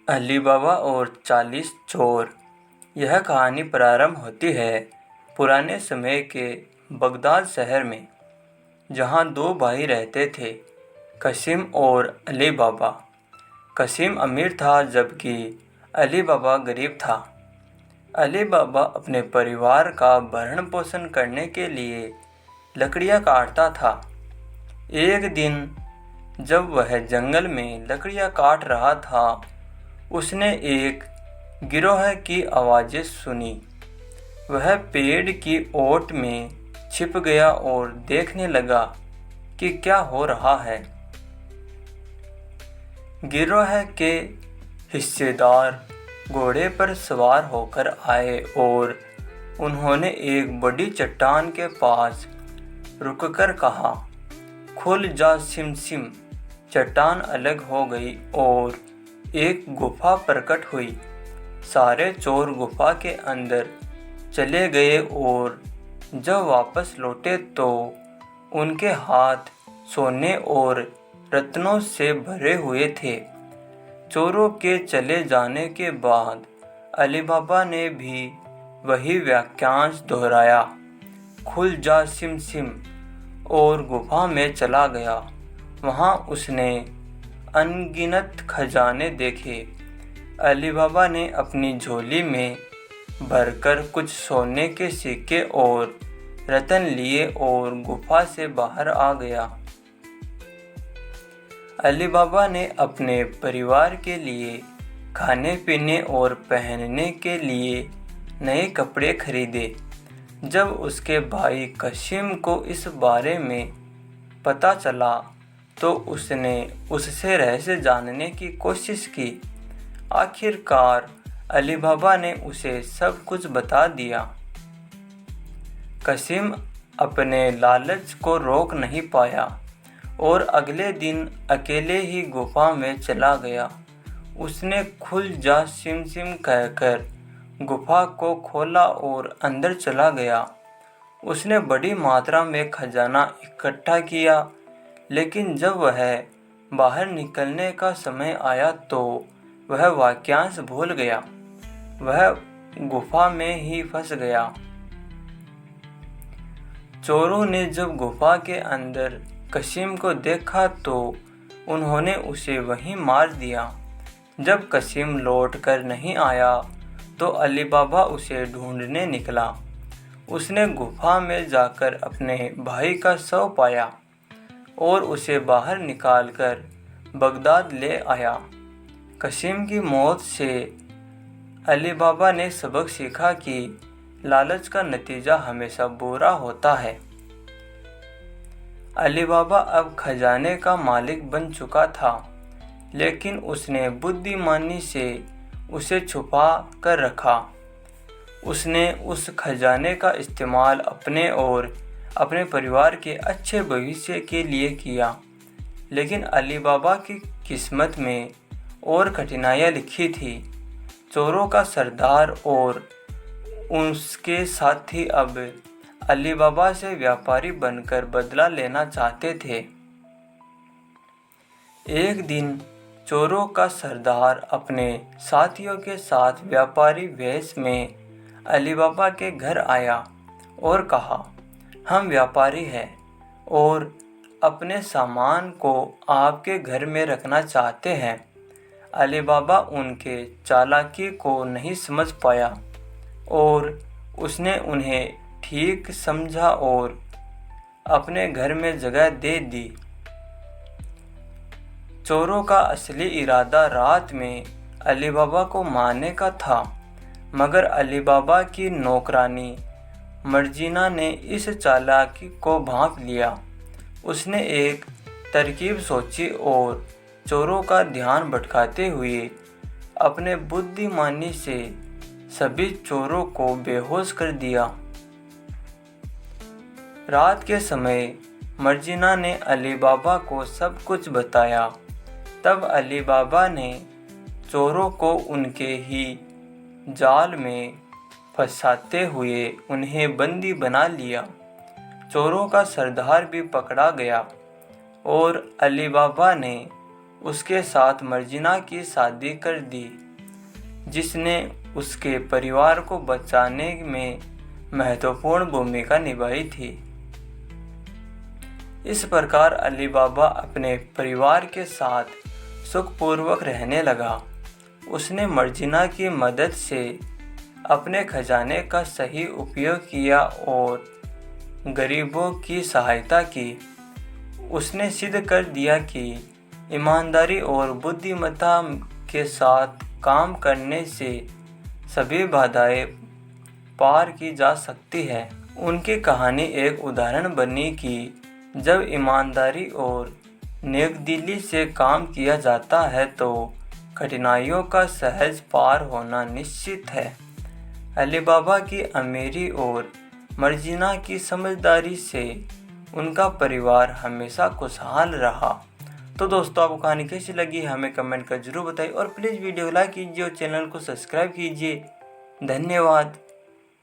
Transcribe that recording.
अली बाबा और 40 चोर। यह कहानी प्रारंभ होती है पुराने समय के बगदाद शहर में, जहाँ दो भाई रहते थे, कसीम और अली बाबा। कसीम अमीर था जबकि अली बाबा गरीब था। अली बाबा अपने परिवार का भरण पोषण करने के लिए लकड़ियाँ काटता था। एक दिन जब वह जंगल में लकड़ियाँ काट रहा था, उसने एक गिरोह की आवाज़ें सुनी। वह पेड़ की ओट में छिप गया और देखने लगा कि क्या हो रहा है। गिरोह के हिस्सेदार घोड़े पर सवार होकर आए और उन्होंने एक बड़ी चट्टान के पास रुककर कहा, खुल जा सिम सिम। चट्टान अलग हो गई और एक गुफा प्रकट हुई। सारे चोर गुफा के अंदर चले गए और जब वापस लौटे तो उनके हाथ सोने और रत्नों से भरे हुए थे। चोरों के चले जाने के बाद अली बाबा ने भी वही वाक्यांश दोहराया, खुल जा सिम सिम, और गुफा में चला गया। वहाँ उसने अनगिनत खजाने देखे। अली बाबा ने अपनी झोली में भरकर कुछ सोने के सिक्के और रत्न लिए और गुफा से बाहर आ गया। अली बाबा ने अपने परिवार के लिए खाने पीने और पहनने के लिए नए कपड़े खरीदे। जब उसके भाई कसीम को इस बारे में पता चला तो उसने उससे रहस्य जानने की कोशिश की। आखिरकार अली बाबा ने उसे सब कुछ बता दिया। कसीम अपने लालच को रोक नहीं पाया और अगले दिन अकेले ही गुफा में चला गया। उसने खुल जा सिम सिम कहकर गुफा को खोला और अंदर चला गया। उसने बड़ी मात्रा में खजाना इकट्ठा किया, लेकिन जब वह बाहर निकलने का समय आया तो वह वाक्यांश भूल गया। वह गुफा में ही फंस गया। चोरों ने जब गुफा के अंदर कसीम को देखा तो उन्होंने उसे वहीं मार दिया। जब कसीम लौट कर नहीं आया तो अली बाबा उसे ढूंढने निकला। उसने गुफा में जाकर अपने भाई का शव पाया और उसे बाहर निकालकर बगदाद ले आया। कसीम की मौत से अली बाबा ने सबक सीखा कि लालच का नतीजा हमेशा बुरा होता है। अली बाबा अब खजाने का मालिक बन चुका था, लेकिन उसने बुद्धिमानी से उसे छुपा कर रखा। उसने उस खजाने का इस्तेमाल अपने और अपने परिवार के अच्छे भविष्य के लिए किया। लेकिन अली बाबा की किस्मत में और कठिनाइयाँ लिखी थी। चोरों का सरदार और उसके साथी अब अली बाबा से व्यापारी बनकर बदला लेना चाहते थे। एक दिन चोरों का सरदार अपने साथियों के साथ व्यापारी वेश में अली बाबा के घर आया और कहा, हम व्यापारी हैं और अपने सामान को आपके घर में रखना चाहते हैं। अली बाबा उनके चालाकी को नहीं समझ पाया और उसने उन्हें ठीक समझा और अपने घर में जगह दे दी। चोरों का असली इरादा रात में अली बाबा को मारने का था, मगर अली बाबा की नौकरानी मर्जीना ने इस चालाकी को भांप लिया। उसने एक तरकीब सोची और चोरों का ध्यान भटकाते हुए अपने बुद्धिमानी से सभी चोरों को बेहोश कर दिया। रात के समय मर्जीना ने अली बाबा को सब कुछ बताया। तब अली बाबा ने चोरों को उनके ही जाल में फंसाते हुए उन्हें बंदी बना लिया। चोरों का सरदार भी पकड़ा गया और अली बाबा ने उसके साथ मर्जिना की शादी कर दी, जिसने उसके परिवार को बचाने में महत्वपूर्ण भूमिका निभाई थी। इस प्रकार अली बाबा अपने परिवार के साथ सुखपूर्वक रहने लगा। उसने मर्जिना की मदद से अपने खजाने का सही उपयोग किया और गरीबों की सहायता की। उसने सिद्ध कर दिया कि ईमानदारी और बुद्धिमत्ता के साथ काम करने से सभी बाधाएं पार की जा सकती है। उनकी कहानी एक उदाहरण बनी कि जब ईमानदारी और नेकदिली से काम किया जाता है तो कठिनाइयों का सहज पार होना निश्चित है। अली बाबा की अमीरी और मर्जिना की समझदारी से उनका परिवार हमेशा खुशहाल रहा। तो दोस्तों, आपको कहानी कैसी लगी हमें कमेंट कर जरूर बताइए और प्लीज़ वीडियो को लाइक कीजिए और चैनल को सब्सक्राइब कीजिए। धन्यवाद।